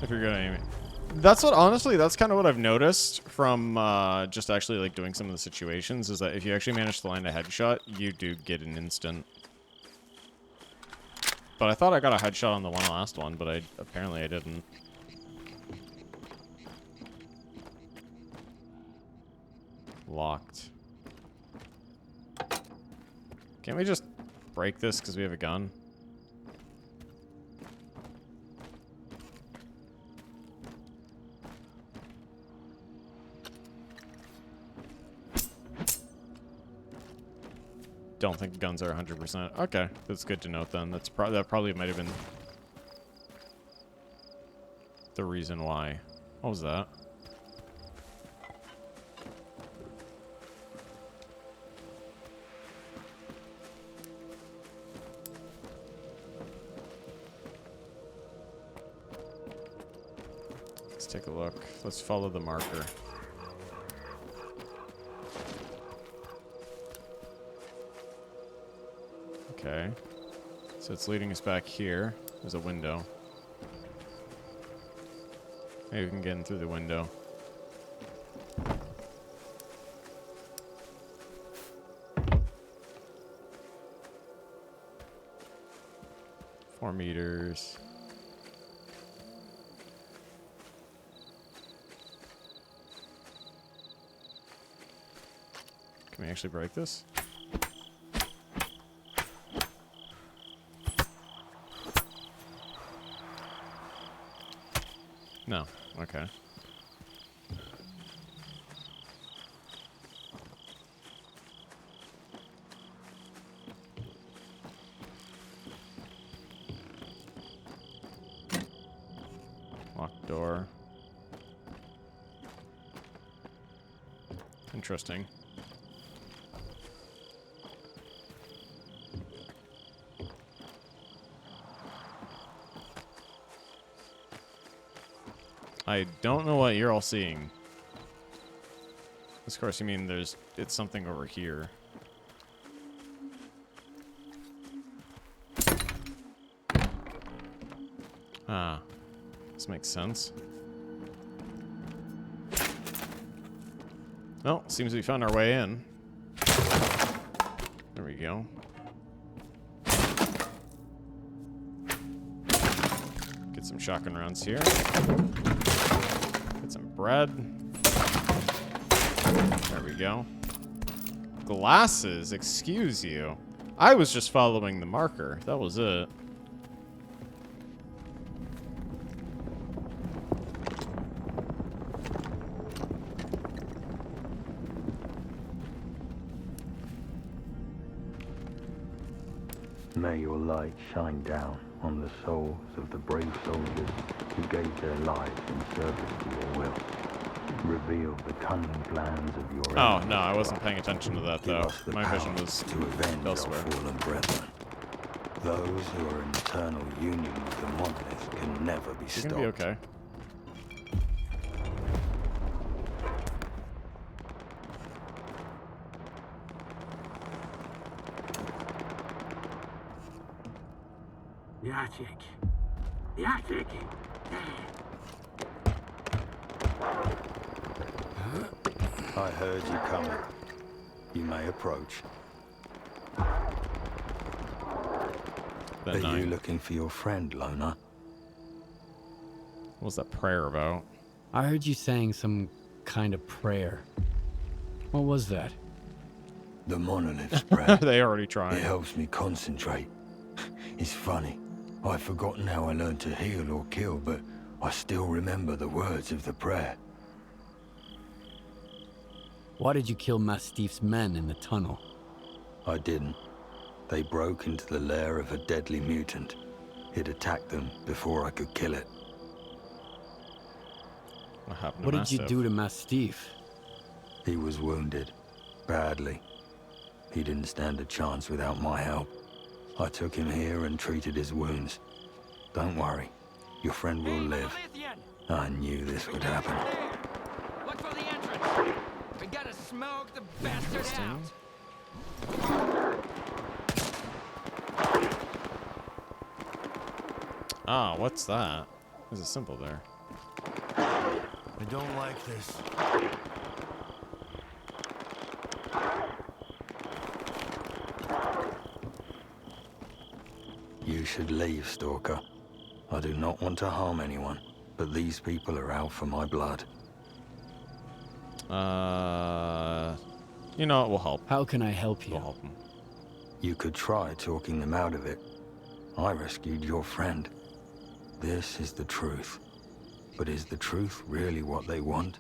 If you're gonna aim it. That's what, honestly, that's kind of what I've noticed from just actually like doing some of the situations, is that if you actually manage to land a headshot, you do get an instant. But I thought I got a headshot on the last one, but apparently I didn't. Locked. Can't we just break this because we have a gun? Don't think guns are 100%. Okay, that's good to note then. That probably might have been the reason why. What was that? Let's take a look. Let's follow the marker. Okay. So it's leading us back here. There's a window. Maybe we can get in through the window. Four meters. Can we actually break this? No. Okay. Locked door. Interesting. I don't know what you're all seeing. Of course, you mean it's something over here. Ah, this makes sense. Well, seems we found our way in. There we go. Get some shotgun rounds here. Get some bread. There we go. Glasses, excuse you. I was just following the marker. That was it. May your light shine down on the souls of the brave soldiers who gave their lives in service to your will. Reveal the cunning plans of your Oh, no, I wasn't paying attention to that, though. My vision power was to avenge elsewhere. our fallen brethren. Those who are in eternal union with the monolith can never be You're stopped. gonna be okay. The attic. The attic. I heard you coming. You may approach. That Are night. you looking for your friend, Loner? What was that prayer about? I heard you saying some kind of prayer. What was that? The monolith's prayer. They already It tried. helps me concentrate. It's funny. I've forgotten how I learned to heal or kill, but I still remember the words of the prayer. Why did you kill Mastiff's men in the tunnel? I didn't. They broke into the lair of a deadly mutant. It attacked them before I could kill it. What happened to What did you Mastiff? do to Mastiff? He was wounded. Badly. He didn't stand a chance without my help. I took him here and treated his wounds. Don't worry. Your friend will live. I knew this would happen. Look for the entrance. We gotta smoke the bastard out. Ah, what's that? There's a symbol there. I don't like this. You should leave, Stalker. I do not want to harm anyone, but these people are out for my blood. You know, it will help. How can I help It'll you? help him. You could try talking them out of it. I rescued your friend. This is the truth. But is the truth really what they want?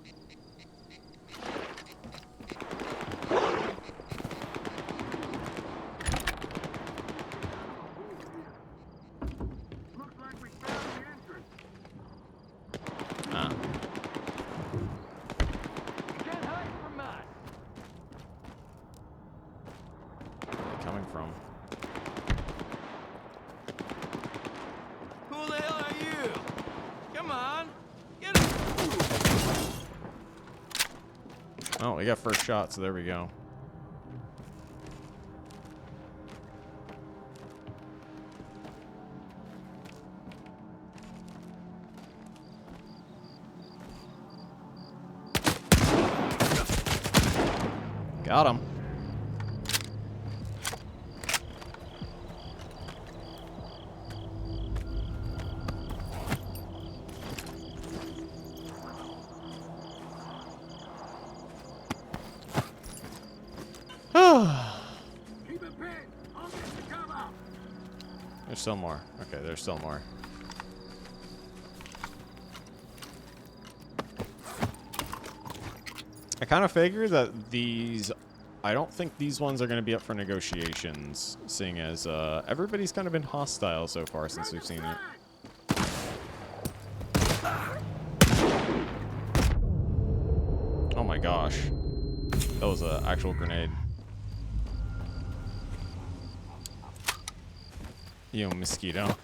Looks like we found the entrance. Ah. You can't hide from us. Where are they coming from? Who the hell are you? Come on, get him. Oh, we got first shot, so there we go. Got him. Keep it pinned. I'll get the cover. There's still more. Okay, there's still more. I kind of figured that these... I don't think these ones are going to be up for negotiations, seeing as everybody's kind of been hostile so far since we've seen it. Oh my gosh. That was an actual grenade. You mosquito.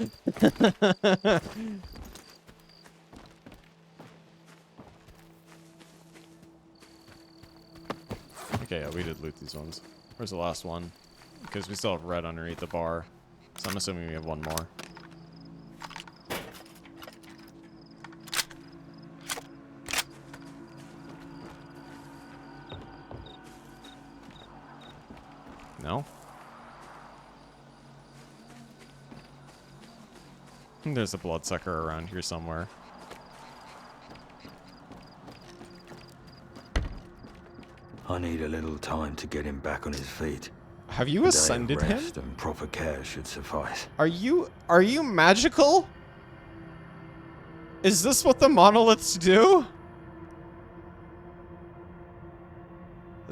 Okay, yeah, we did loot these ones. Where's the last one? Because we still have red underneath the bar. So I'm assuming we have one more. No? There's a bloodsucker around here somewhere. I need a little time to get him back on his feet. Have you A day of ascended him? rest and proper care should suffice. Are you magical? Is this what the monoliths do?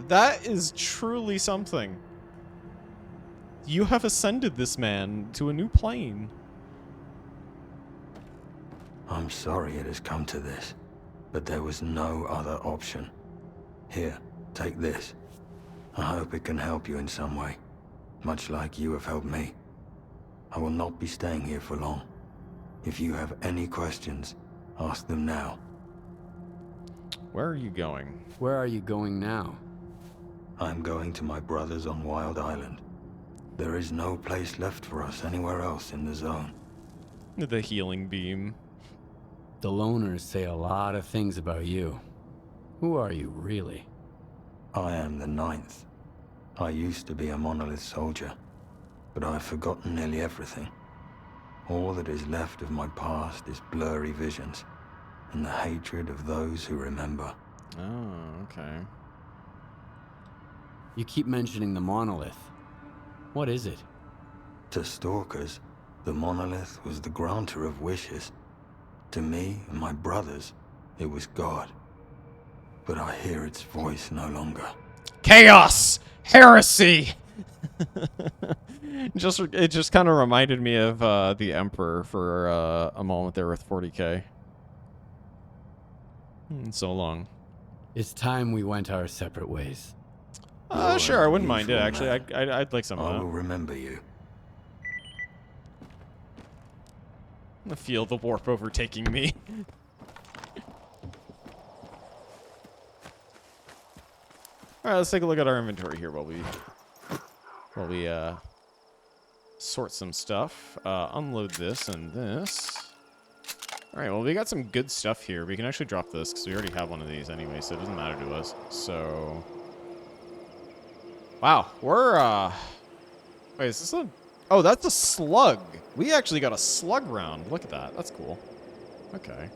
That is truly something. You have ascended this man to a new plane. I'm sorry it has come to this, but there was no other option. Here, take this. I hope it can help you in some way, much like you have helped me. I will not be staying here for long. If you have any questions, ask them now. Where are you going? Where are you going now? I'm going to my brothers on Wild Island. There is no place left for us anywhere else in the zone. The healing beam. The loners say a lot of things about you. Who are you, really? I am the 9th. I used to be a monolith soldier, but I've forgotten nearly everything. All that is left of my past is blurry visions, and the hatred of those who remember. Oh, okay. You keep mentioning the monolith. What is it? To stalkers, the monolith was the granter of wishes. To me and my brothers, it was God. But I hear its voice no longer. Chaos! Heresy! It just kind of reminded me of the Emperor for a moment there with 40K. So long. It's time we went our separate ways. Sure, I wouldn't mind it, unusual actually. man. I'd like some of I that. will remember you. I feel the warp overtaking me. Alright, let's take a look at our inventory here while we sort some stuff. Unload this and this. Alright, well, we got some good stuff here. We can actually drop this, because we already have one of these anyway, so it doesn't matter to us. So... Wow, we're, Wait, is this a... Oh, that's a slug! We actually got a slug round. Look at that. That's cool. Okay.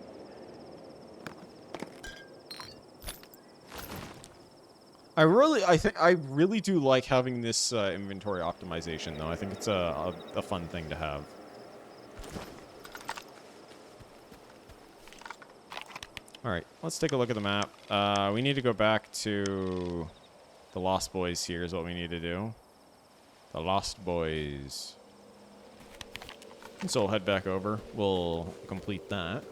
I really do like having this inventory optimization, though. I think it's a fun thing to have. Alright, let's take a look at the map. We need to go back to the Lost Boys here is what we need to do. The Lost Boys. So we'll head back over. We'll complete that.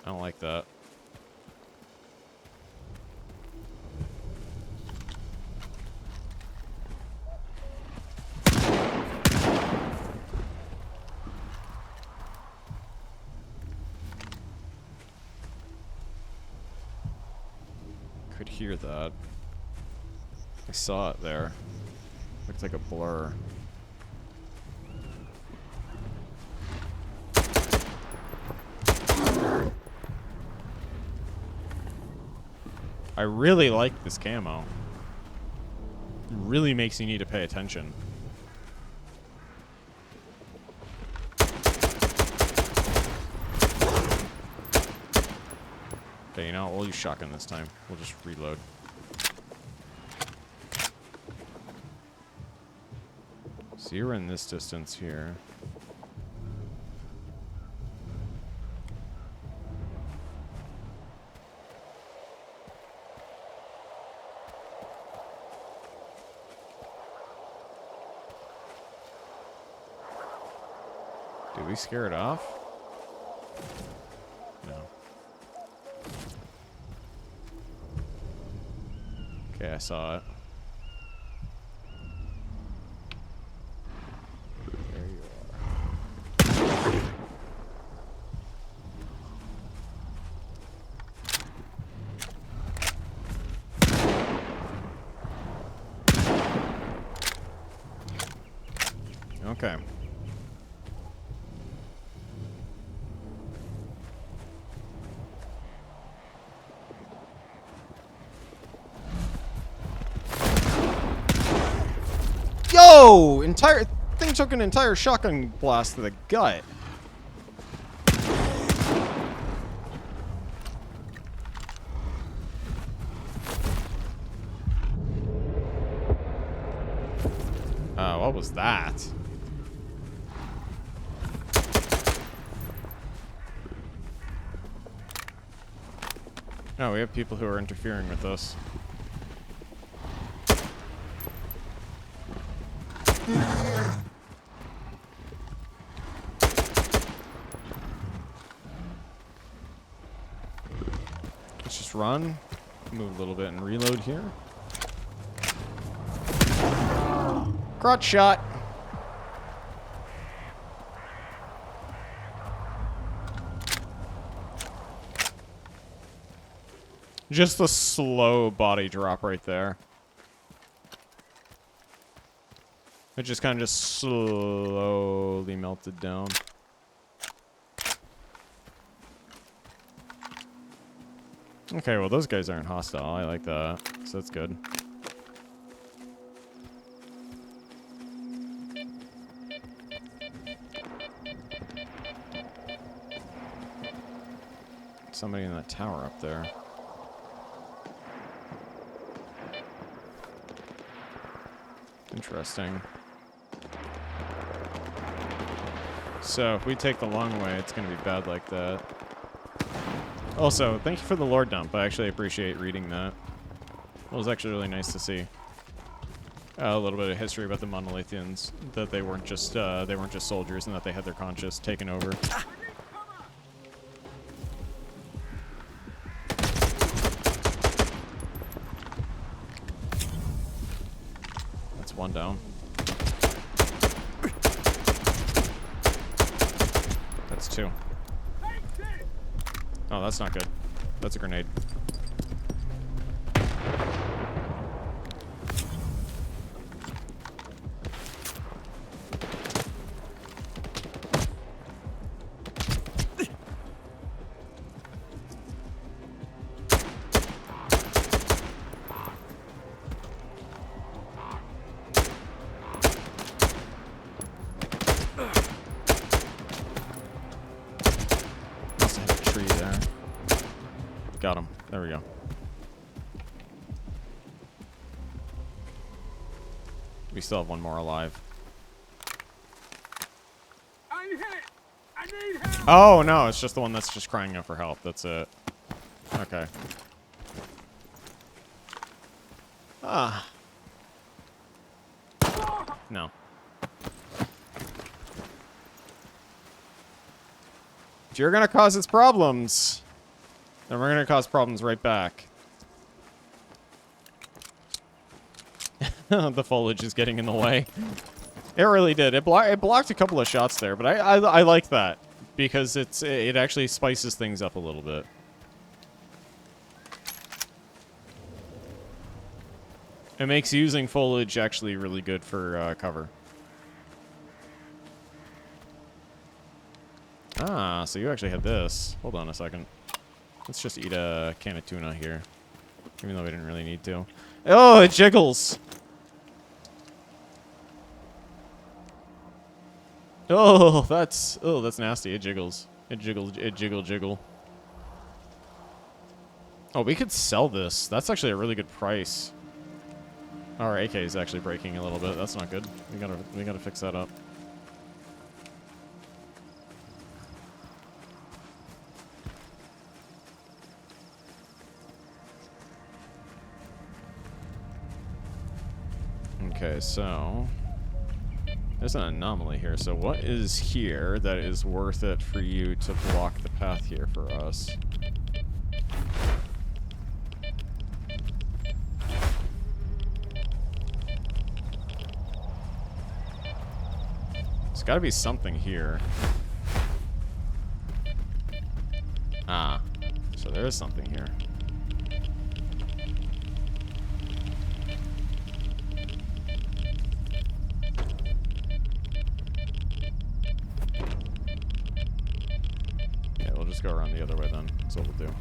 I don't like that. Could hear that. I saw it there. Looks like a blur. I really like this camo. It really makes you need to pay attention. Okay, you know what? We'll use shotgun this time. We'll just reload. So you're in this distance here. Did we scare it off? No. Okay, I saw it. There you are. Okay. Yo! Entire thing took an entire shotgun blast to the gut. What was that? Oh, we have people who are interfering with us. Let's just run, move a little bit and reload here. Crotch shot. Just a slow body drop right there. It just kind of just slowly melted down. Okay, well those guys aren't hostile. I like that. So that's good. Somebody in that tower up there. Interesting. So, if we take the long way, it's going to be bad like that. Also, thank you for the lore dump. I actually appreciate reading that. It was actually really nice to see. A little bit of history about the Monolithians. That they weren't just soldiers and that they had their conscience taken over. That's one down. That's two. Oh, that's not good. That's a grenade. Got him. There we go. We still have one more alive. I'm hit! I need help! Oh, no, it's just the one that's just crying out for help. That's it. Okay. Ah. No. If you're gonna cause its problems, then we're gonna cause problems right back. The foliage is getting in the way. It really did. It blocked a couple of shots there, but I like that because it actually spices things up a little bit. It makes using foliage actually really good for cover. Ah, so you actually had this. Hold on a second. Let's just eat a can of tuna here, even though we didn't really need to. Oh, it jiggles. Oh, that's nasty. It jiggles. It jiggle. Oh, we could sell this. That's actually a really good price. Our AK is actually breaking a little bit. That's not good. We gotta fix that up. Okay, so there's an anomaly here. So what is here that is worth it for you to block the path here for us? There's got to be something here. Ah, so there is something here. Yeah, we'll just go around the other way then. That's what we'll do.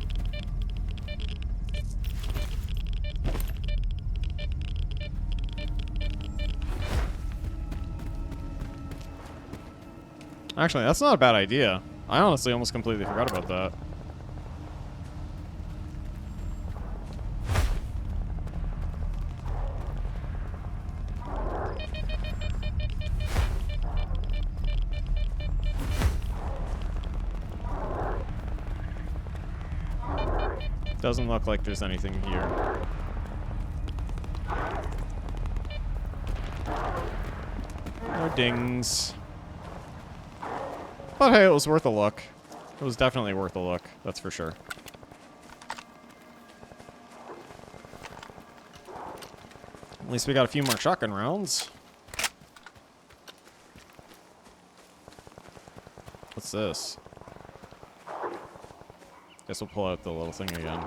Actually, that's not a bad idea. I honestly almost completely forgot about that. Doesn't look like there's anything here. No dings. But hey, it was worth a look. It was definitely worth a look, that's for sure. At least we got a few more shotgun rounds. What's this? Guess we'll pull out the little thing again.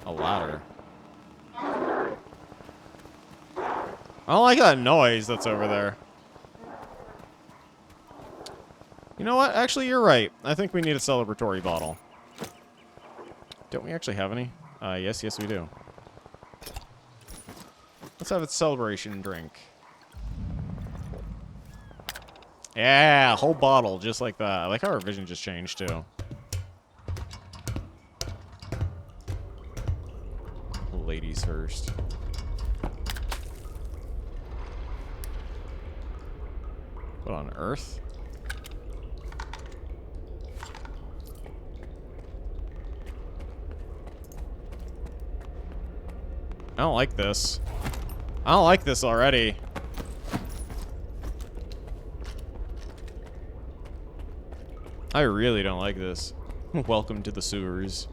A ladder. I don't like that noise that's over there. You know what? Actually, you're right. I think we need a celebratory bottle. Don't we actually have any? Yes, we do. Let's have a celebration drink. Yeah, whole bottle, just like that. I like how our vision just changed, too. Ladies first. What on earth? I don't like this. I don't like this already. I really don't like this. Welcome to the sewers.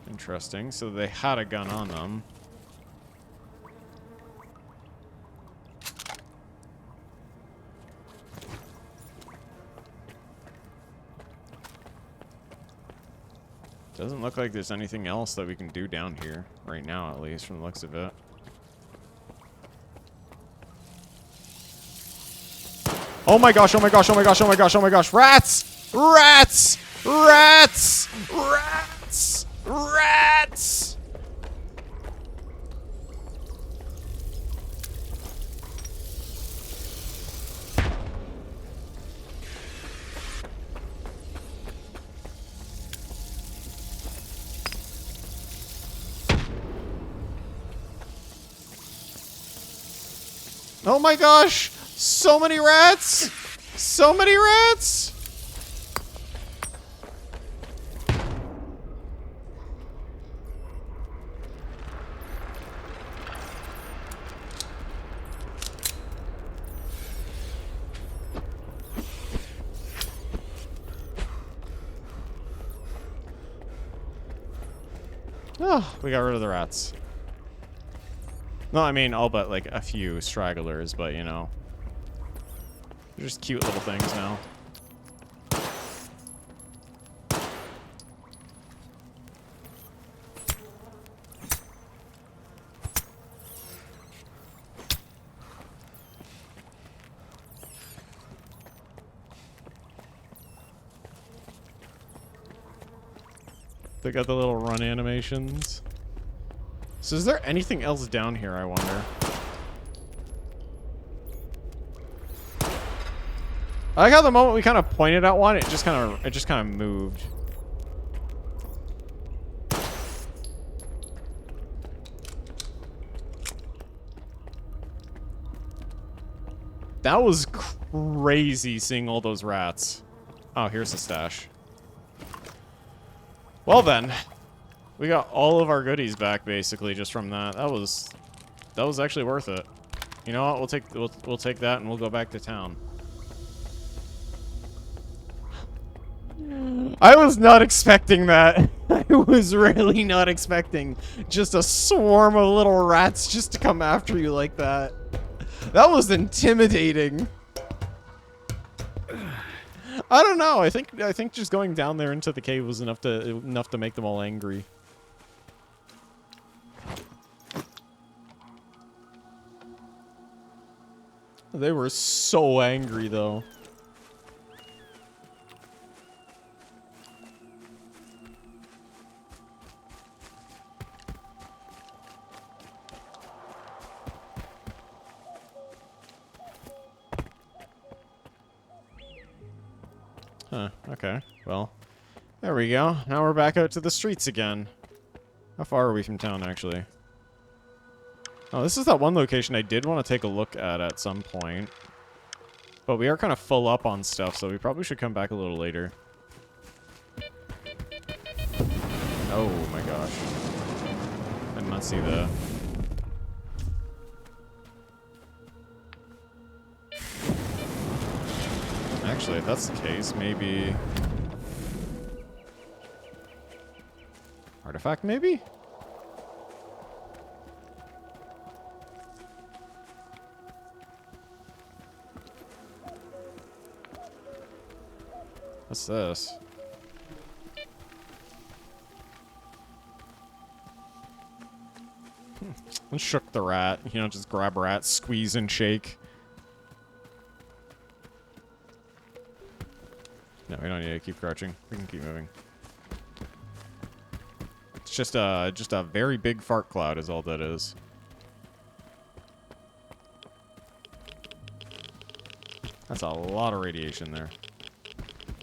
Interesting. So they had a gun on them. Doesn't look like there's anything else that we can do down here. Right now, at least, from the looks of it. Oh my gosh, oh my gosh, oh my gosh, oh my gosh, oh my gosh. Rats! Rats! Rats! Rats! Rats! Oh my gosh! So many rats! So many rats! Oh, we got rid of the rats. No, I mean, all but like a few stragglers, but you know. They're just cute little things now. They got the little run animations. So is there anything else down here, I wonder? I like how the moment we kind of pointed at one, it just kind of moved. That was crazy seeing all those rats. Oh, here's the stash. Well then, we got all of our goodies back basically just from that. That was actually worth it. You know what? We'll take that and we'll go back to town. I was not expecting that. I was really not expecting just a swarm of little rats just to come after you like that. That was intimidating. I don't know. I think just going down there into the cave was enough to make them all angry. They were so angry though. Huh, okay. Well, there we go. Now we're back out to the streets again. How far are we from town, actually? Oh, this is that one location I did want to take a look at some point. But we are kind of full up on stuff, so we probably should come back a little later. Oh my gosh. I did not see that. Actually, if that's the case, maybe... Artifact, maybe? What's this? And shook the rat. You know, just grab a rat, squeeze and shake. No, we don't need to keep crouching. We can keep moving. It's just a very big fart cloud is all that is. That's a lot of radiation there.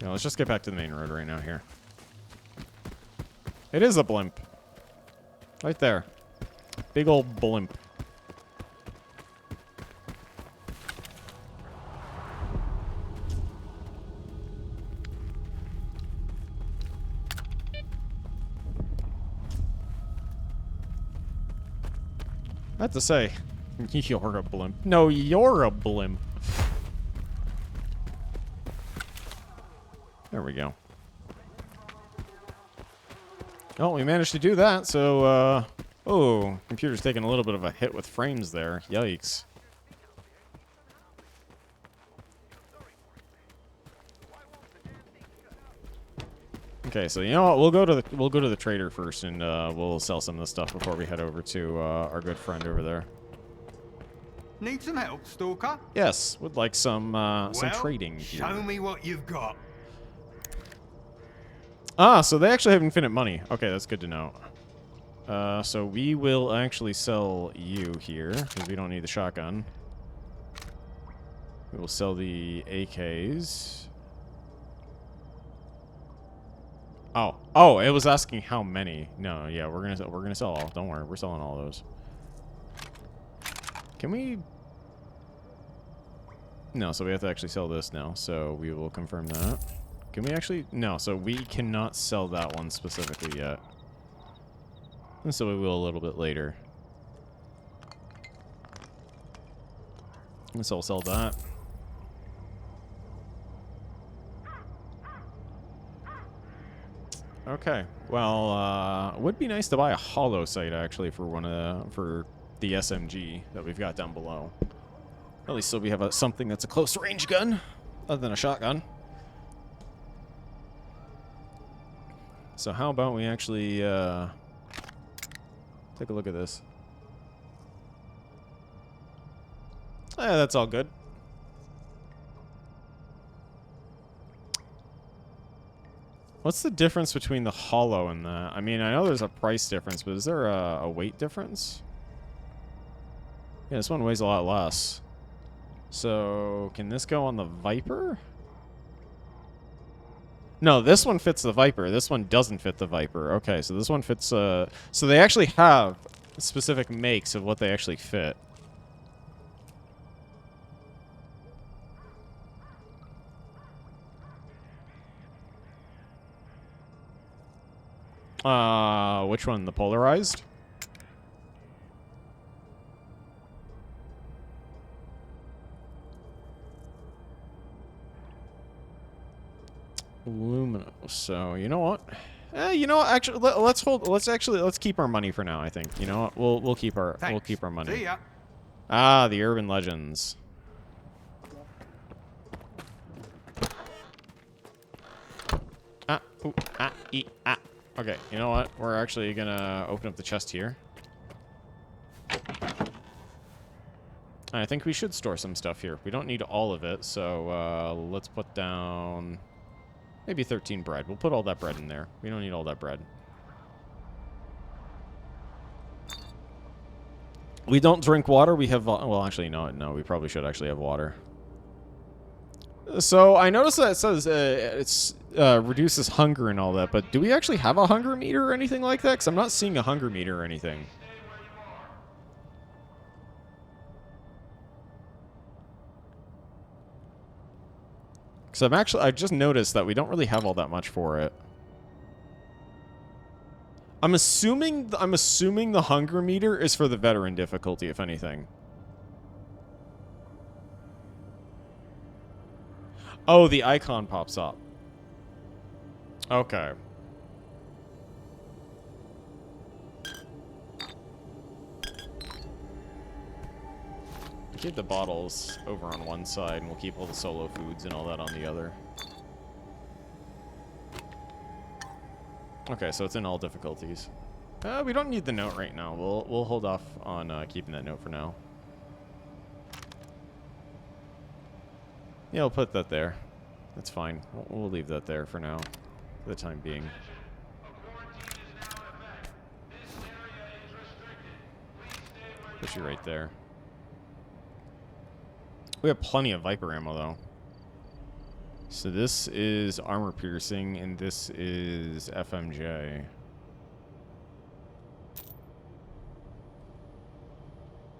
Yeah, let's just get back to the main road right now here. It is a blimp. Right there. Big old blimp. I have to say, you're a blimp. No, you're a blimp. There we go. Oh, we managed to do that, so, oh, computer's taking a little bit of a hit with frames there. Yikes. Okay, so you know what? We'll go to the trader first, and we'll sell some of the stuff before we head over to our good friend over there. Need some help, Stalker? Yes, would like some Well, trading here. show me what you've got. Ah, so they actually have infinite money. Okay, that's good to know. So we will actually sell you here, because we don't need the shotgun. We will sell the AKs. Oh, it was asking how many. No, yeah, we're gonna sell all. Don't worry, we're selling all those. Can we? No, so we have to actually sell this now. So we will confirm that. Can we actually? No, so we cannot sell that one specifically yet. And so we will a little bit later. And so I'll sell that. Okay. Well, it would be nice to buy a hollow sight actually for for the SMG that we've got down below. At least so we have something that's a close range gun, other than a shotgun. So how about we actually take a look at this? That's all good. What's the difference between the hollow and that? I mean, I know there's a price difference, but is there a weight difference? Yeah, this one weighs a lot less. So, can this go on the Viper? No, this one fits the Viper. This one doesn't fit the Viper. Okay, so this one fits... so they actually have specific makes of what they actually fit. Which one? The polarized? Luminous. So, you know what? You know what? Actually, let's keep our money for now, I think. You know what? We'll keep our money. See ya. Ah, the urban legends. Okay, you know what? We're actually gonna open up the chest here. I think we should store some stuff here. We don't need all of it, so let's put down maybe 13 bread. We'll put all that bread in there. We don't need all that bread. We don't drink water. We have... well, actually, no, we probably should actually have water. So, I noticed that it says reduces hunger and all that, but do we actually have a hunger meter or anything like that? Because I'm not seeing a hunger meter or anything. Because I just noticed that we don't really have all that much for it. I'm assuming the hunger meter is for the veteran difficulty, if anything. Oh, the icon pops up. Okay. Keep the bottles over on one side, and we'll keep all the solo foods and all that on the other. Okay, so it's in all difficulties. We don't need the note right now. We'll hold off on keeping that note for now. Yeah, we'll put that there. That's fine. We'll leave that there for now, for the time being. Put you right there. We have plenty of Viper ammo, though. So this is armor piercing, and this is FMJ.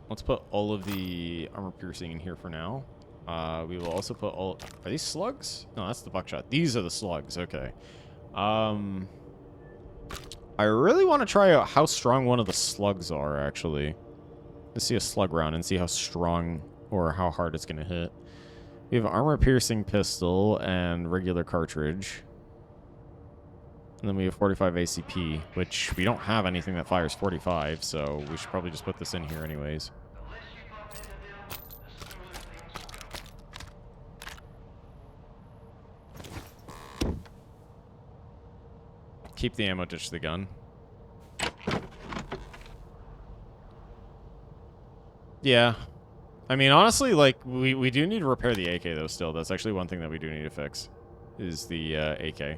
Let's put all of the armor piercing in here for now. We will also put all... Are these slugs? No, that's the buckshot. These are the slugs. Okay. I really want to try out how strong one of the slugs are, actually. Let's see a slug round and see how strong or how hard it's going to hit. We have an armor-piercing pistol and regular cartridge. And then we have 45 ACP, which we don't have anything that fires 45, so we should probably just put this in here anyways. Keep the ammo, ditch the gun. Yeah. I mean, honestly, like, we do need to repair the AK, though, still. That's actually one thing that we do need to fix, is the AK.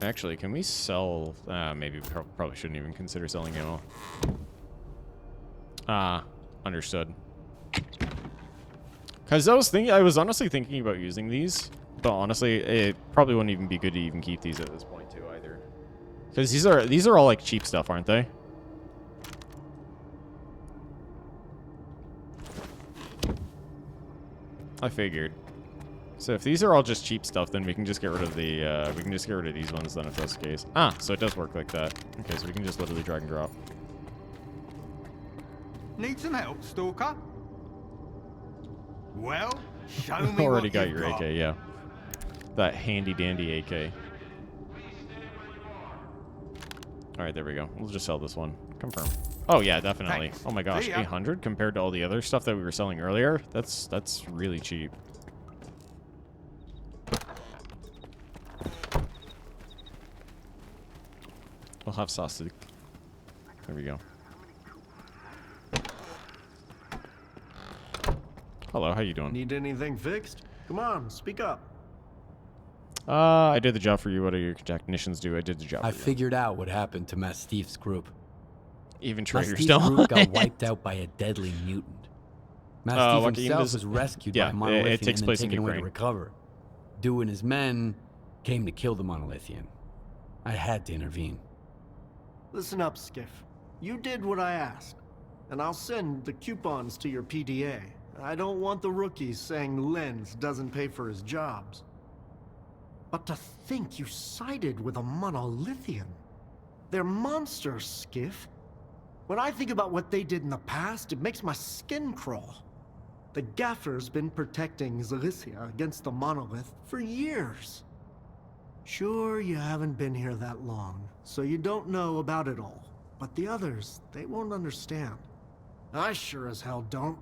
Actually, can we sell... maybe we probably shouldn't even consider selling ammo. Understood. Because I was honestly thinking about using these, but honestly, it probably wouldn't even be good to even keep these at this point, too, either. Because these are all, like, cheap stuff, aren't they? I figured. So if these are all just cheap stuff, then we can just get rid of the, we can just get rid of these ones then if that's the case. Ah, so it does work like that. Okay, so we can just literally drag and drop. Need some help, Stalker? Well, show me Already what got you've your AK, yeah. That handy dandy AK. Alright, there we go. We'll just sell this one. Confirm. Oh yeah, definitely. Thanks. Oh my gosh, See ya. 800 compared to all the other stuff that we were selling earlier? That's really cheap. We'll have sausage. There we go. Hello, how you doing? Need anything fixed? Come on, speak up. I did the job for you. What do your technicians do? I did the job I for you. figured out what happened to Mastiff's group. Even traitors Mastiff's don't. group got wiped out by a deadly mutant. Mastiff Joaquin himself is- was rescued yeah, by Monolithian it takes and then place in taken away to Ukraine. recover. Dew and his men came to kill the Monolithian. I had to intervene. Listen up, Skiff. You did what I asked, and I'll send the coupons to your PDA. I don't want the rookies saying Lenz doesn't pay for his jobs. But to think you sided with a Monolithian. They're monsters, Skiff. When I think about what they did in the past, it makes my skin crawl. The Gaffer's been protecting Zalicia against the Monolith for years. Sure, you haven't been here that long, so you don't know about it all. But the others, they won't understand. I sure as hell don't.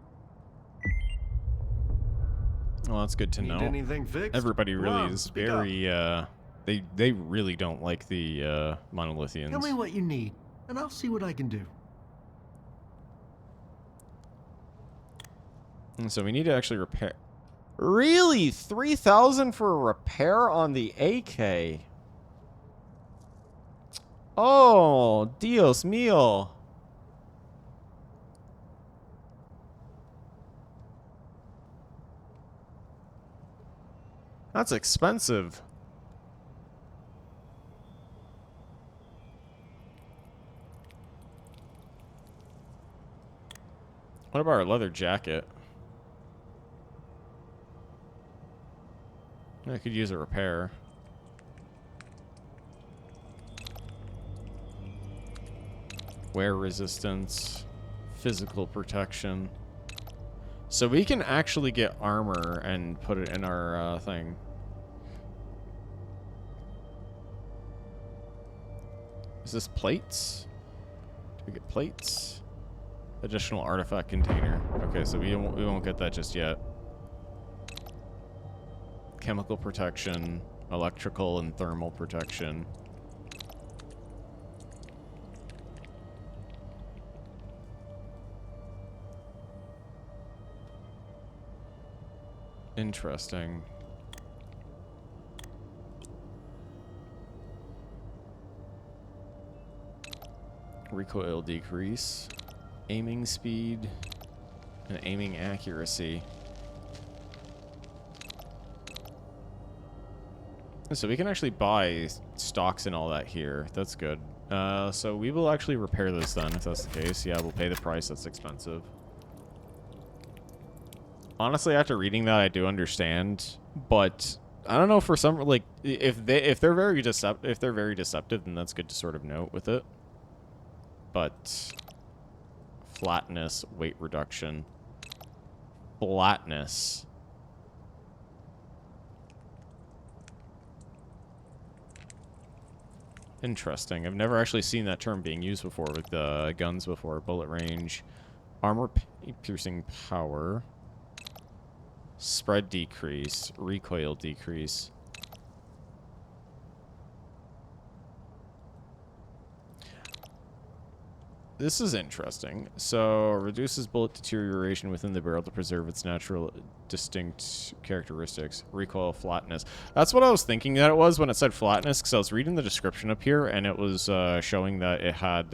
Well, that's good to Need know. anything fixed? Everybody Come really on, is speak up. very, they really don't like the, Monolithians. Tell me what you need, and I'll see what I can do. And so we need to actually repair. Really? 3,000 for a repair on the AK? Oh, Dios mío. That's expensive. What about our leather jacket? I could use a repair. Wear resistance, physical protection. So we can actually get armor and put it in our thing. Is this plates? Do we get plates? Additional artifact container. Okay, so we won't get that just yet. Chemical protection, electrical and thermal protection. Interesting. Recoil decrease, aiming speed, and aiming accuracy. So we can actually buy stocks and all that here. That's good. So we will actually repair this then, if that's the case. Yeah, we'll pay the price. That's expensive. Honestly, after reading that, I do understand, but I don't know, for some, like, if they're very deceptive, then that's good to sort of note with it. But flatness, weight reduction, flatness. Interesting. I've never actually seen that term being used before with the guns before. Bullet range, armor piercing power, spread decrease, recoil decrease. This is interesting. So, reduces bullet deterioration within the barrel to preserve its natural, distinct characteristics. Recoil flatness. That's what I was thinking that it was when it said flatness, because I was reading the description up here, and it was showing that it had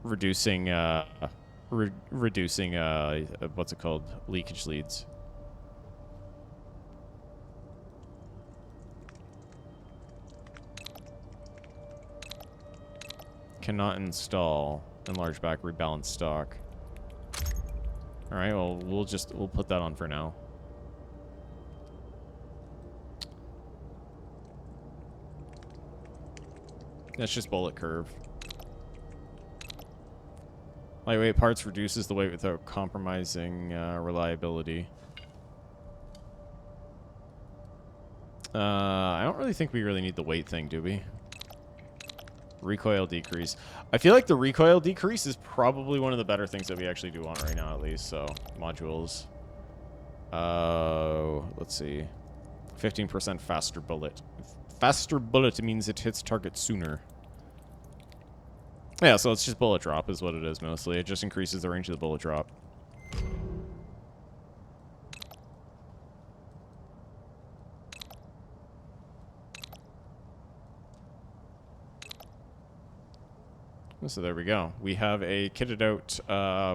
reducing, what's it called? Leakage leads. Cannot install enlarge back rebalance stock. All right, well we'll put that on for now. That's just bullet curve. Lightweight parts reduces the weight without compromising reliability. I don't really think we really need the weight thing, do we? Recoil decrease. I feel like the recoil decrease is probably one of the better things that we actually do want right now, at least. So, modules. Let's see. 15% faster bullet. Faster bullet means it hits target sooner. Yeah, so it's just bullet drop is what it is mostly. It just increases the range of the bullet drop. So there we go. We have a kitted out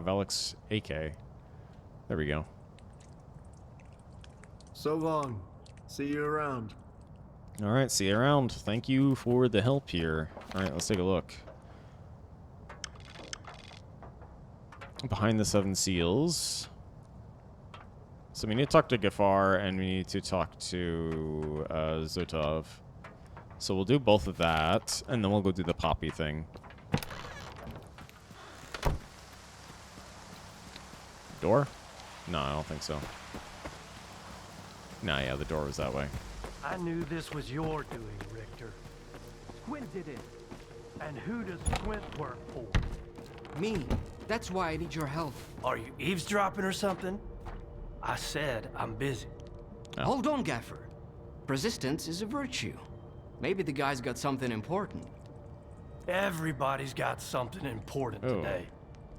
Velix AK. There we go. So long. See you around. All right, see you around. Thank you for the help here. All right, let's take a look. Behind the 7 seals. So we need to talk to Gafar and we need to talk to Zotov. So we'll do both of that, and then we'll go do the poppy thing. Door? No, I don't think so. Nah, yeah, the door was that way. I knew this was your doing, Richter. Squint did it. And who does Squint work for? Me. That's why I need your help. Are you eavesdropping or something? I said I'm busy. Oh. Hold on, Gaffer. Persistence is a virtue. Maybe the guy's got something important. Everybody's got something important Oh. today.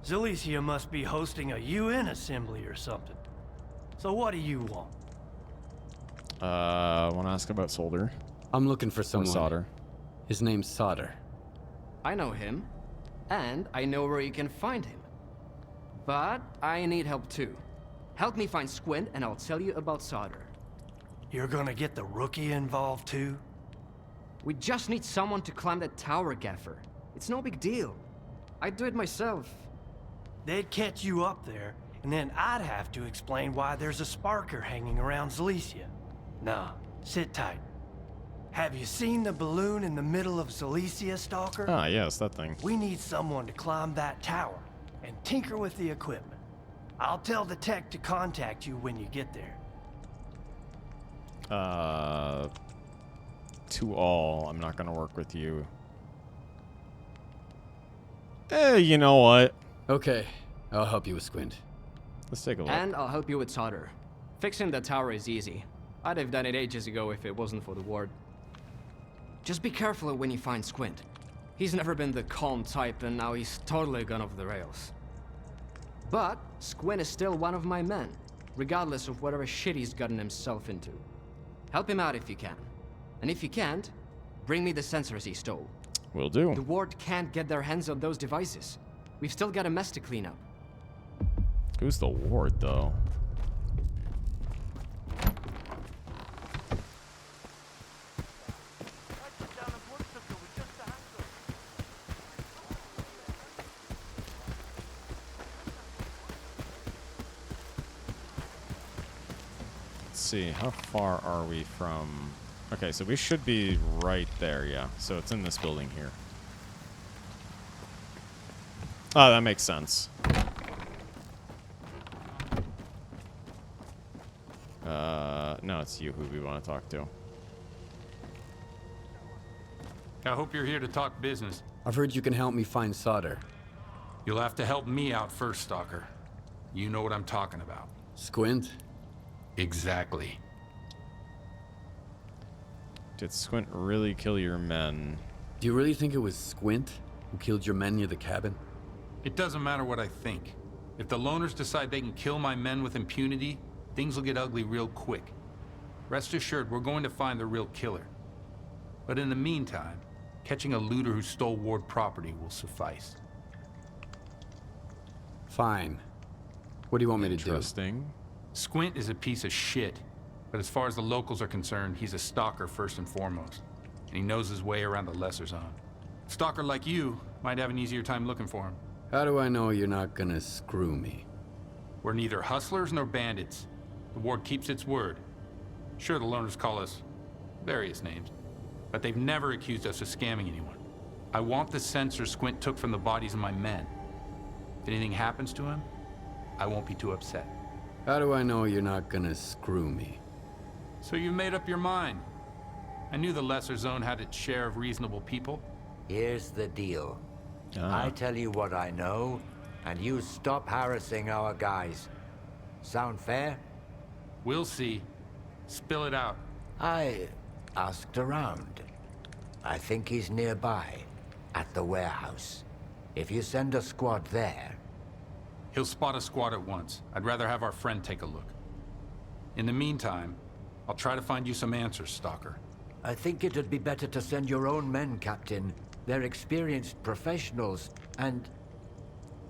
Zalicia must be hosting a UN assembly or something. So what do you want? Want to ask about solder? I'm looking for Or someone. solder? His name's Solder. I know him, and I know where you can find him. But I need help too. Help me find Squint, and I'll tell you about Solder. You're gonna get the rookie involved too? We just need someone to climb that tower, Gaffer. It's no big deal. I'd do it myself. They'd catch you up there, and then I'd have to explain why there's a sparker hanging around Zalicia. Nah, sit tight. Have you seen the balloon in the middle of Zalicia, S.T.A.L.K.E.R? Ah, yes, that thing. We need someone to climb that tower and tinker with the equipment. I'll tell the tech to contact you when you get there. To all, I'm not gonna work with you. You know what? Okay, I'll help you with Squint. Let's take a look. And I'll help you with Solder. Fixing the tower is easy. I'd have done it ages ago if it wasn't for the ward. Just be careful when you find Squint. He's never been the calm type, and now he's totally gone off the rails. But Squint is still one of my men, regardless of whatever shit he's gotten himself into. Help him out if you can. And if you can't, bring me the sensors he stole. Will do. The ward can't get their hands on those devices. We've still got a mess to clean up. Who's the ward, though? Let's see, how far are we from... Okay, so we should be right there, yeah. So it's in this building here. Oh, that makes sense. No, it's you who we want to talk to. I hope you're here to talk business. I've heard you can help me find Solder. You'll have to help me out first, Stalker. You know what I'm talking about. Squint? Exactly. Did Squint really kill your men? Do you really think it was Squint? Who killed your men near the cabin? It doesn't matter what I think. If the loners decide they can kill my men with impunity, things will get ugly real quick. Rest assured, we're going to find the real killer. But in the meantime, catching a looter who stole Ward property will suffice. Fine. What do you want me to do? Interesting. Squint is a piece of shit, but as far as the locals are concerned, he's a stalker first and foremost. And he knows his way around the lesser zone. A stalker like you might have an easier time looking for him. How do I know you're not gonna screw me? We're neither hustlers nor bandits. The Ward keeps its word. Sure, the loners call us various names, but they've never accused us of scamming anyone. I want the sensor Squint took from the bodies of my men. If anything happens to him, I won't be too upset. How do I know you're not gonna screw me? So you made up your mind. I knew the lesser zone had its share of reasonable people. Here's the deal. I tell you what I know, and you stop harassing our guys. Sound fair? We'll see. Spill it out. I asked around. I think he's nearby, at the warehouse. If you send a squad there... He'll spot a squad at once. I'd rather have our friend take a look. In the meantime, I'll try to find you some answers, Stalker. I think it'd be better to send your own men, Captain. They're experienced professionals, and...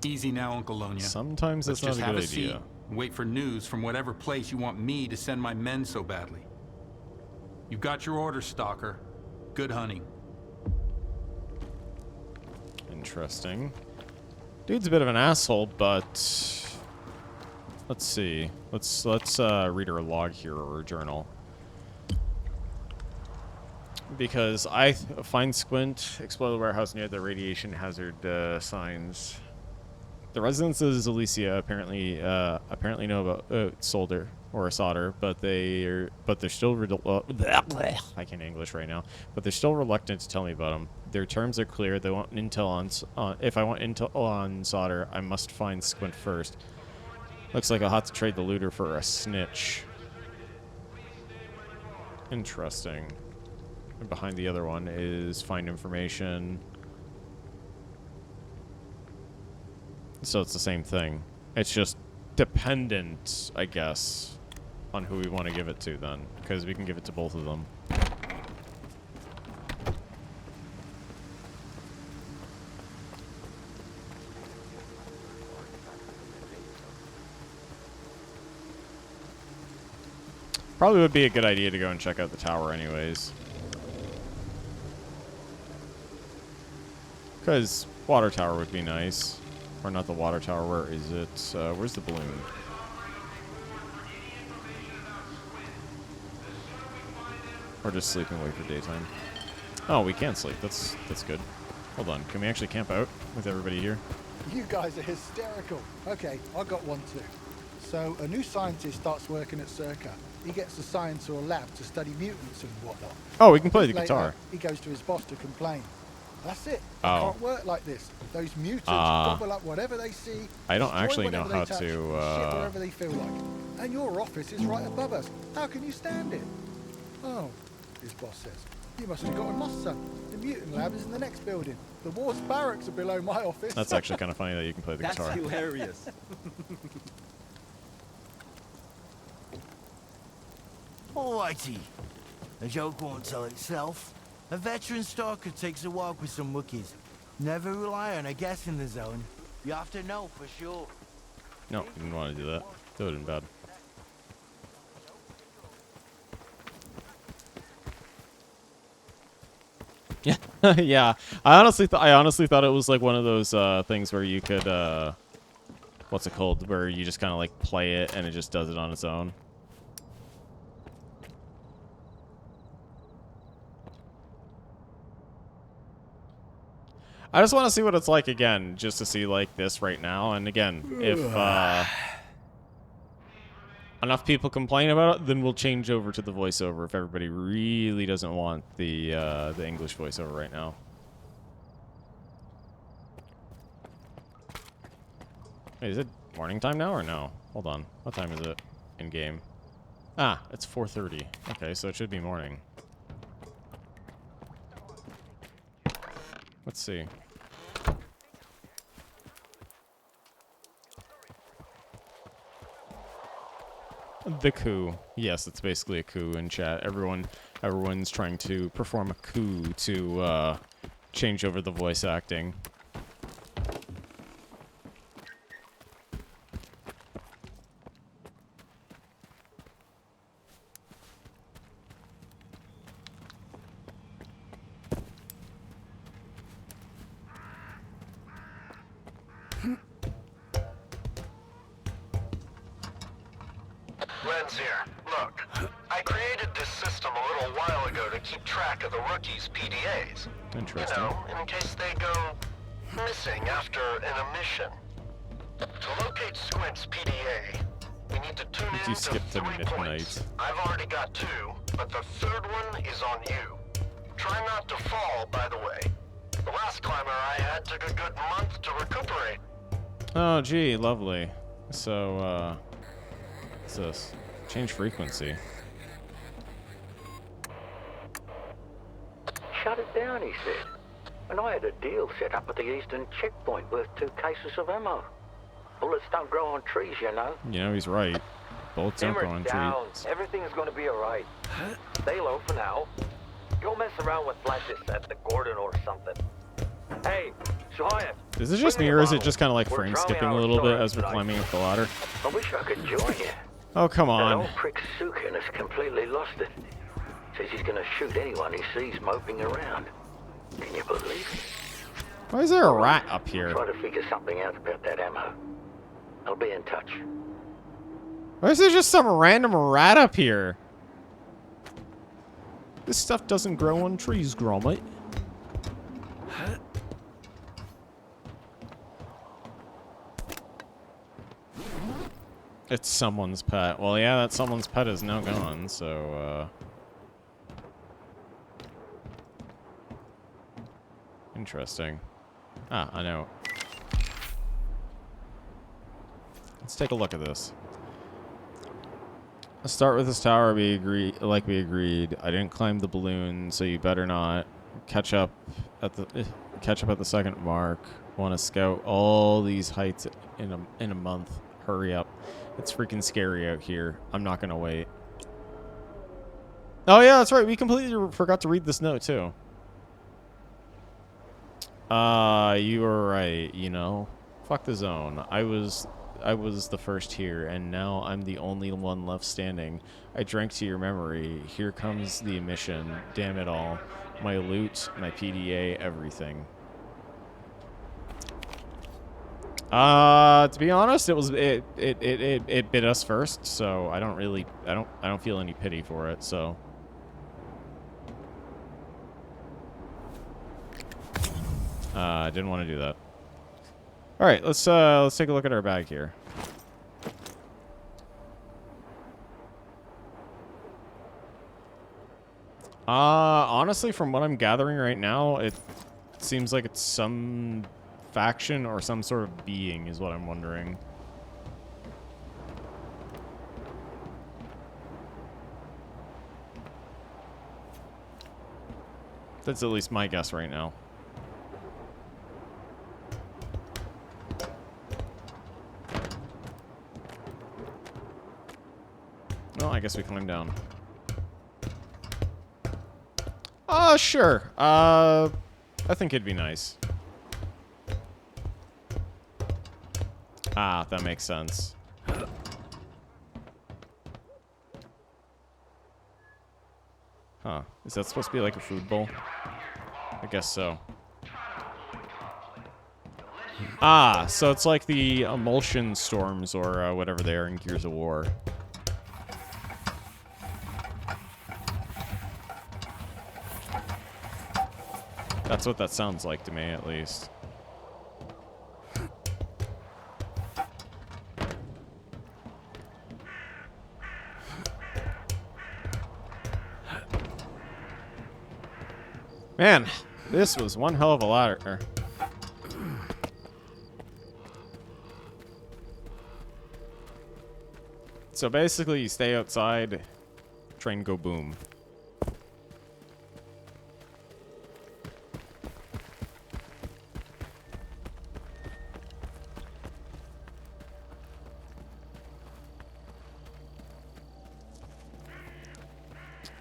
Easy now, Uncle Lonia. Sometimes Let's that's just not a have good a seat idea. and wait for news from whatever place you want me to send my men so badly. You've got your orders, Stalker. Good hunting. Interesting. Dude's a bit of an asshole, but let's see. Let's read her log here or her journal. Because I find Squint, explore the warehouse near the radiation hazard signs. The residents of Zalicia apparently know about solder or solder, but they're still I can't English right now. But they're still reluctant to tell me about them. Their terms are clear. They want intel on if I want intel on solder, I must find Squint first. Looks like I'll have to trade the looter for a snitch. Interesting. And behind the other one is find information. So it's the same thing. It's just dependent, I guess, on who we want to give it to then. Because we can give it to both of them. Probably would be a good idea to go and check out the tower anyways. Because water tower would be nice. Or not the water tower, where is it? Where's the balloon? Or just sleeping away for daytime. Oh, we can sleep. That's good. Hold on. Can we actually camp out with everybody here? You guys are hysterical. Okay, I got one too. So a new scientist starts working at S.T.A.L.K.E.R. He gets assigned to a lab to study mutants and whatnot. Oh, we can play the Later, guitar. He goes to his boss to complain. That's it. Oh. It can't work like this. Those mutants gobble up whatever they see. I don't destroy actually know whatever they how touch, to, and shit wherever they feel like. And your office is right above us. How can you stand it? Oh, his boss says. You must have gotten lost, son. The mutant lab is in the next building. The war's barracks are below my office. That's actually kind of funny that you can play the guitar. That's hilarious. Alrighty. The joke won't tell itself. A veteran stalker takes a walk with some Wookiees. Never rely on a guess in the zone. You have to know for sure. No, didn't want to do that. That would have been bad. Yeah, yeah. I honestly thought it was like one of those things where you could what's it called? Where you just kind of like play it and it just does it on its own. I just want to see what it's like again, just to see like this right now. And again, if enough people complain about it, then we'll change over to the voiceover if everybody really doesn't want the English voiceover right now. Wait, is it morning time now or no? Hold on. What time is it in game? Ah, it's 4:30. Okay, so it should be morning. Let's see. The coup. Yes, it's basically a coup in chat. Everyone's trying to perform a coup to change over the voice acting. Len's here. Look, I created this system a little while ago to keep track of the rookies' PDAs. Interesting. You know, in case they go missing after an emission. To locate Squint's PDA, we need to tune You in to skipped to 3 midnight. points. I've already got 2, but the 3rd one is on you. Try not to fall, by the way. The last climber I had took a good month to recuperate. Oh, gee, lovely. So, what's this? Change frequency. Shut it down, he said. And I had a deal set up at the eastern checkpoint worth 2 cases of ammo. Bullets don't grow on trees, you know. You know, he's right. Bullets don't go on trees. Everything's gonna be alright. Stay low for now. Go mess around with flashes at the Gordon or something. Hey, Shia. Is it just me, or is it just kind of like frame skipping a little bit as we're climbing up the ladder? I wish I could join you. Oh, come That on. old prick Sukin has completely lost it. Says he's gonna shoot anyone he sees moping around. Can you believe it? Why is there a rat up here? Try to figure something out about that ammo. I'll be in touch. Why is there just some random rat up here? This stuff doesn't grow on trees, Gromit. It's someone's pet. Well, yeah, that someone's pet is now gone, so, interesting. Ah, I know. Let's take a look at this. Let's start with this tower we agreed. I didn't climb the balloon, so you better not. Catch up at the second mark. Want to scout all these heights in a month. Hurry up. It's freaking scary out here. I'm not gonna wait. Oh yeah, that's right. We completely forgot to read this note too. You were right, you know. Fuck the zone. I was the first here, and now I'm the only one left standing. I drank to your memory. Here comes the emission. Damn it all. My loot, my PDA, everything. To be honest, it bit us first, so I don't feel any pity for it, so. I didn't want to do that. All right, let's take a look at our bag here. Honestly, from what I'm gathering right now, it seems like it's some faction or some sort of being is what I'm wondering. That's at least my guess right now. Well, I guess we climb down. Sure. I think it'd be nice. Ah, that makes sense. Huh. Is that supposed to be like a food bowl? I guess so. Ah, so it's like the emulsion storms or whatever they are in Gears of War. That's what that sounds like to me, at least. Man, this was one hell of a ladder. So basically, you stay outside, train go boom.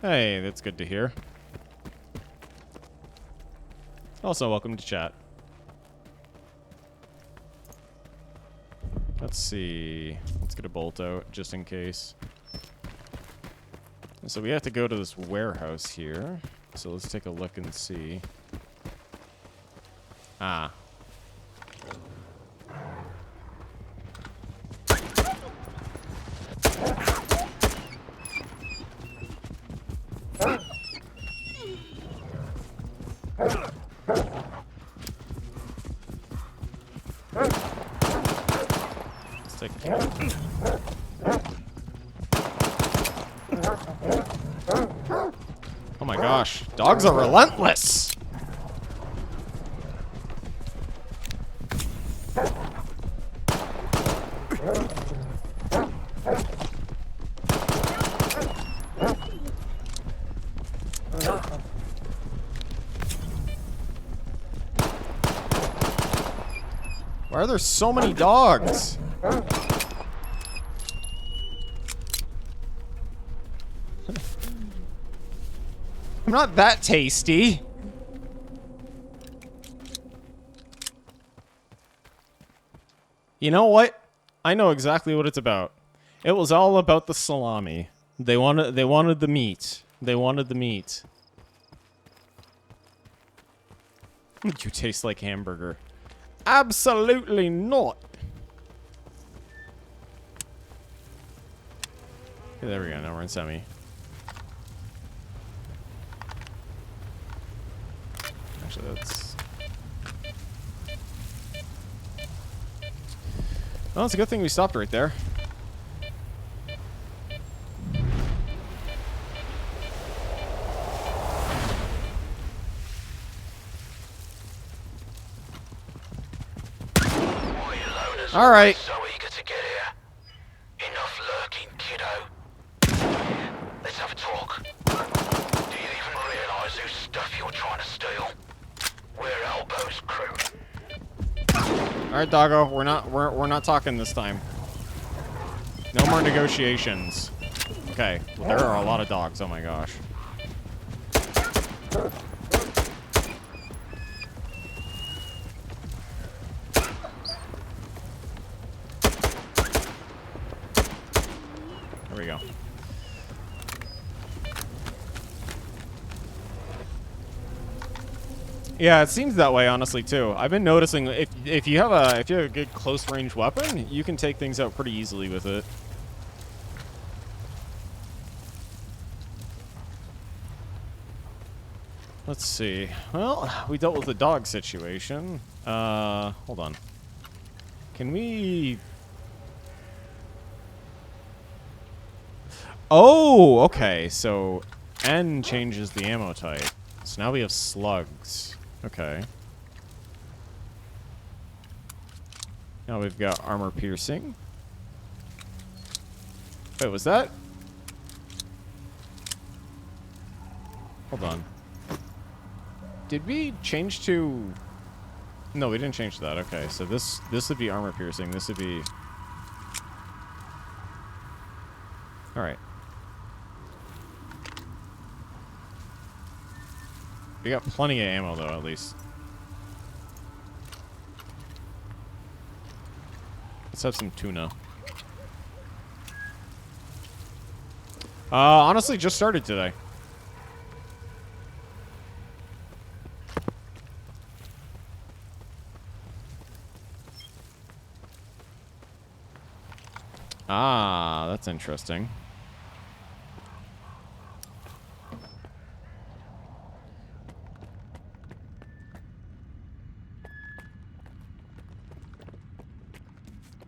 Hey, that's good to hear. Also, welcome to chat. Let's see. Let's get a bolt out, just in case. So we have to go to this warehouse here. So let's take a look and see. Ah. Let's take Oh my gosh, dogs are relentless! Why are there so many dogs? I'm not that tasty. You know what? I know exactly what it's about. It was all about the salami. They wanted the meat. They wanted the meat. You taste like hamburger. Absolutely not. Okay, there we go. Now we're in semi. Actually, that's... Well, it's a good thing we stopped right there. All right. So eager to get here. Enough lurking, kiddo. Let's have a talk. Do you even realize whose stuff you're trying to steal? We're Elbow's crew. All right, doggo. We're not talking this time. No more negotiations. Okay. Well, there are a lot of dogs. Oh my gosh. There we go. Yeah, it seems that way, honestly, too. I've been noticing if you have a good close range weapon, you can take things out pretty easily with it. Let's see. Well, we dealt with the dog situation. Hold on. Can we... Oh, okay. So N changes the ammo type. So now we have slugs. Okay. Now we've got armor piercing. Wait, was that? Hold on. Did we change to... No, we didn't change that. Okay, so this would be armor piercing. This would be... Alright. We got plenty of ammo, though, at least. Let's have some tuna. Honestly, just started today. Ah, that's interesting.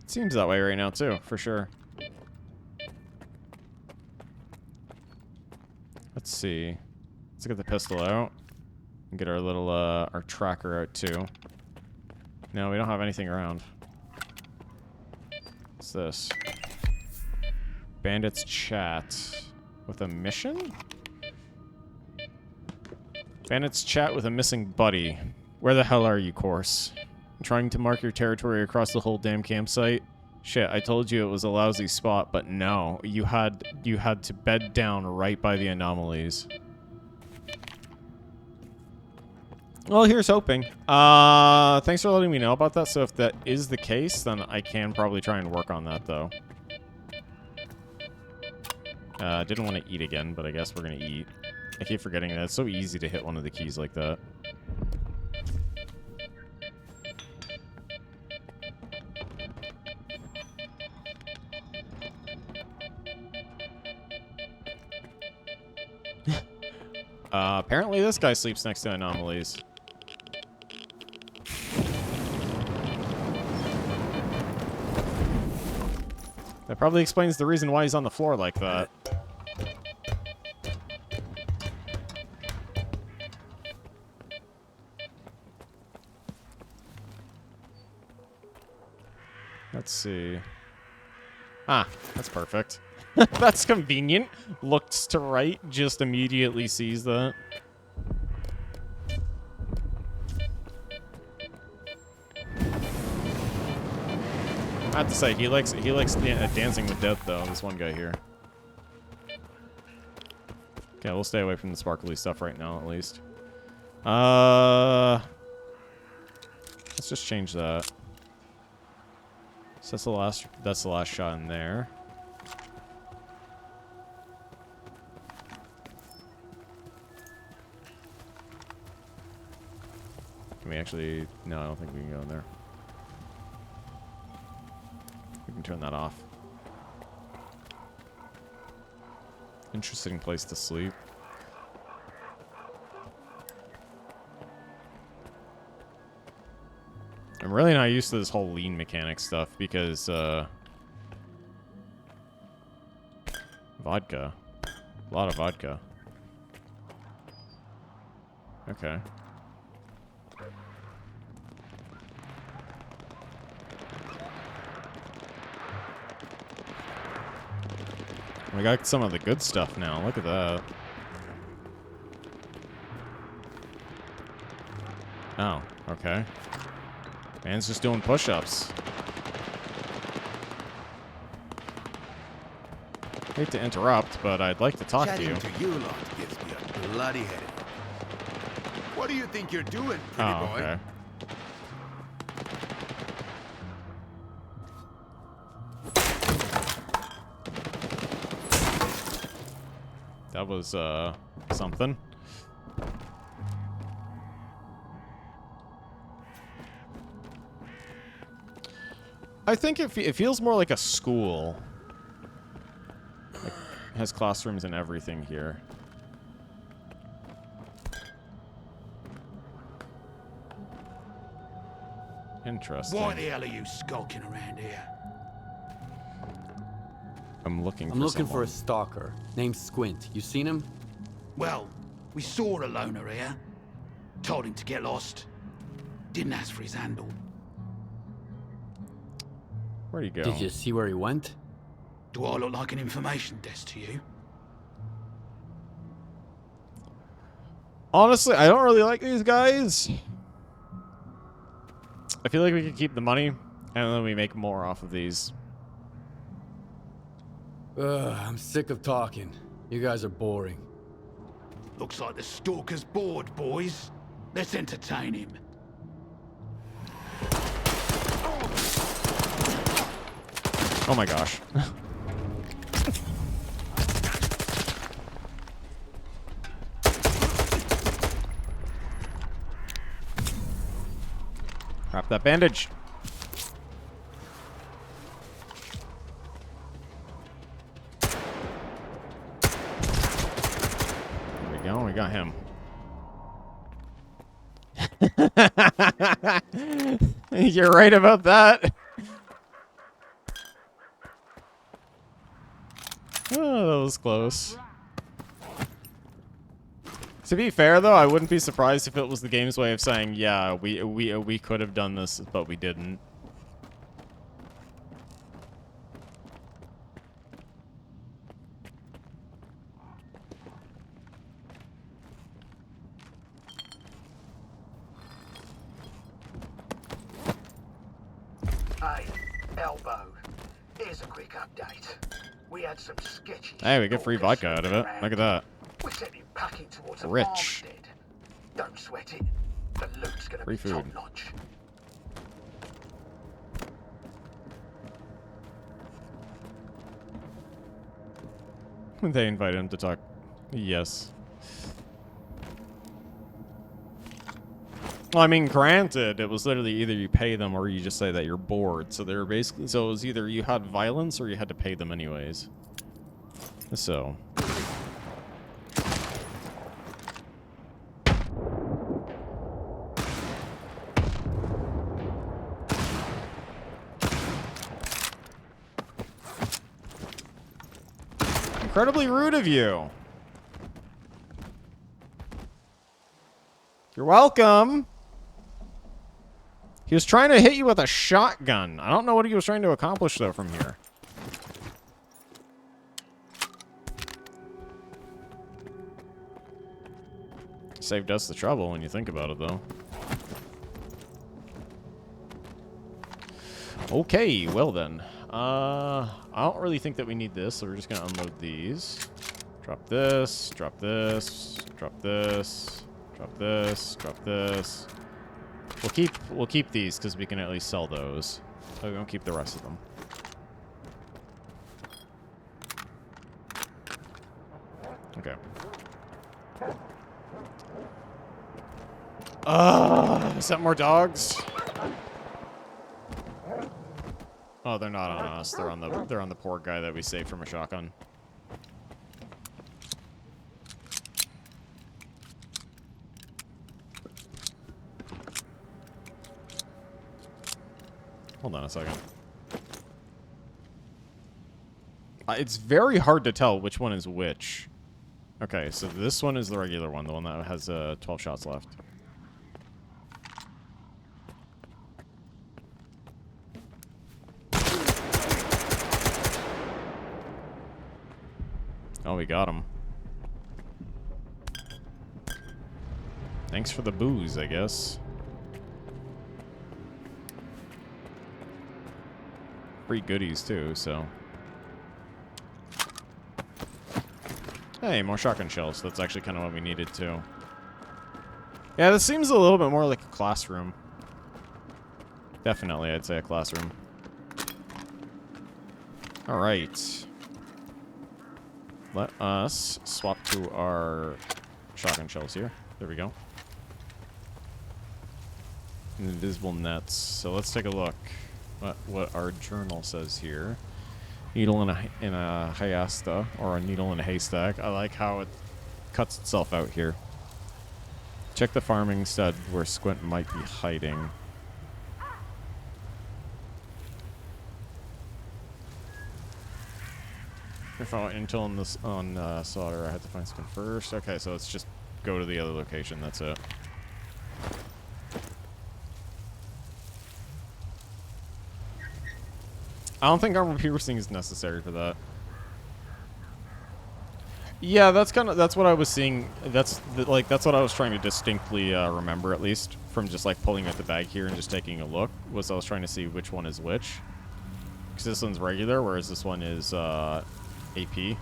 Seems that way right now, too, for sure. Let's see. Let's get the pistol out. And get our little, our tracker out, too. No, we don't have anything around. What's this? Bandits chat with a mission? Bandits chat with a missing buddy. Where the hell are you, course? Trying to mark your territory across the whole damn campsite? Shit, I told you it was a lousy spot, but no. You had to bed down right by the anomalies. Well, here's hoping. Thanks for letting me know about that. So if that is the case, then I can probably try and work on that, though. Didn't want to eat again, but I guess we're going to eat. I keep forgetting that. It's so easy to hit one of the keys like that. Apparently this guy sleeps next to anomalies. That probably explains the reason why he's on the floor like that. Let's see. Ah, that's perfect. That's convenient. Looks to right, just immediately sees that. I have to say, he likes dancing with death, though, this one guy here. Okay, we'll stay away from the sparkly stuff right now, at least. Let's just change that. So that's the last shot in there. Can we actually... No, I don't think we can go in there. We can turn that off. Interesting place to sleep. I'm really not used to this whole lean mechanic stuff because, vodka. A lot of vodka. Okay. We got some of the good stuff now. Look at that. Oh, okay. Man's just doing push-ups. Hate to interrupt, but I'd like to talk to you. Chatting to you lot gives me a bloody headache. What do you think you're doing, pretty boy? Okay. That was, something. I think it feels more like a school. Like, it has classrooms and everything here. Interesting. Why the hell are you skulking around here? I'm looking for a stalker named Squint. You seen him? Well, we saw a loner here. Told him to get lost. Didn't ask for his handle. Where'd he go? Did you see where he went? Do I look like an information desk to you? Honestly, I don't really like these guys. I feel like we could keep the money, and then we make more off of these. I'm sick of talking. You guys are boring. Looks like the stalker's bored, boys. Let's entertain him. Oh my gosh. Wrap that bandage. There we go. We got him. You're right about that. Oh, that was close. To be fair, though, I wouldn't be surprised if it was the game's way of saying, yeah, we could have done this, but we didn't. Hey, elbow. Here's a quick update. We had some sketchy. Hey, we get free vodka out of it. Look at that. We sent him packing towards a Rich. farmstead. Don't sweat it. The loot's gonna Free be food. top notch. They invited him to talk. Yes. Well, I mean, granted, it was literally either you pay them or you just say that you're bored. So they were basically, so it was either you had violence or you had to pay them anyways. So. Incredibly rude of you. You're welcome. He was trying to hit you with a shotgun. I don't know what he was trying to accomplish, though, from here. Saved us the trouble when you think about it, though. Okay, well then. I don't really think that we need this, so we're just gonna unload these. Drop this, drop this, drop this, drop this, drop this. We'll keep these because we can at least sell those. So we won't keep the rest of them. Okay. Is that more dogs? Oh, they're not on us. They're on the poor guy that we saved from a shotgun. Hold on a second. It's very hard to tell which one is which. Okay, so this one is the regular one, the one that has 12 shots left. Oh, we got him. Thanks for the booze, I guess. Free goodies, too, so. Hey, more shotgun shells. That's actually kind of what we needed, too. Yeah, this seems a little bit more like a classroom. Definitely, I'd say a classroom. Alright. Let us swap to our shotgun shells here. There we go. Invisible nets. So let's take a look what our journal says here. Needle in a hayasta, or a needle in a haystack. I like how it cuts itself out here. Check the farming stud where Squint might be hiding. If I went until on this on solder, I had to find Squint first. Okay, so let's just go to the other location. That's it. I don't think armor piercing is necessary for that. Yeah, that's what I was seeing. That's what I was trying to distinctly remember, at least from just like pulling out the bag here and just taking a look. Was I was trying to see which one is which, because this one's regular, whereas this one is AP. And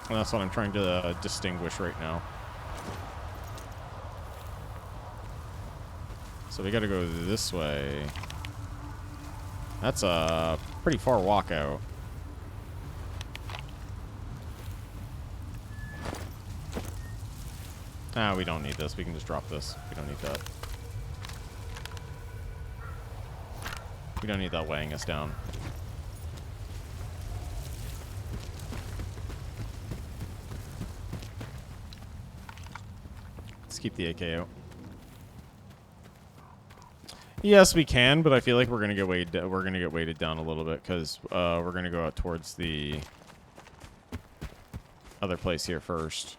that's what I'm trying to distinguish right now. So we got to go this way. That's a pretty far walk out. Ah, we don't need this. We can just drop this. We don't need that. We don't need that weighing us down. Let's keep the AK out. Yes, we can, but I feel like we're gonna get weighted down a little bit because we're gonna go out towards the other place here first.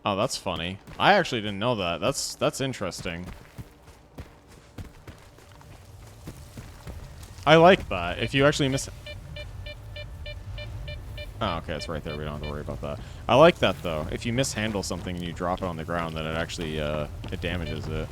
Oh, that's funny. I actually didn't know that. That's interesting. I like that. If you actually miss. Oh, okay, it's right there. We don't have to worry about that. I like that, though. If you mishandle something and you drop it on the ground, then it actually, it damages it.